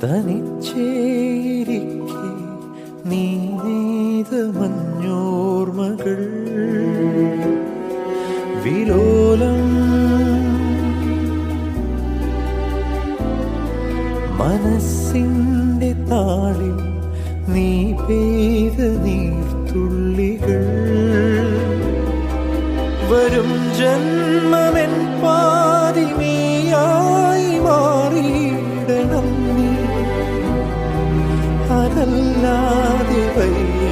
തനിച്ചേരിക്കെ നീ നെയ്ത മഞ്ഞോർമകൾ വിലോലം മനസ്സിൻ്റെ താളിൽ നീ പെയ്ത നീർത്തുള്ളികൾ വരും ജന്മമെൻ പാതിമേയായി മാറിയിടണം നീ അതല്ലാതെ വയ്യ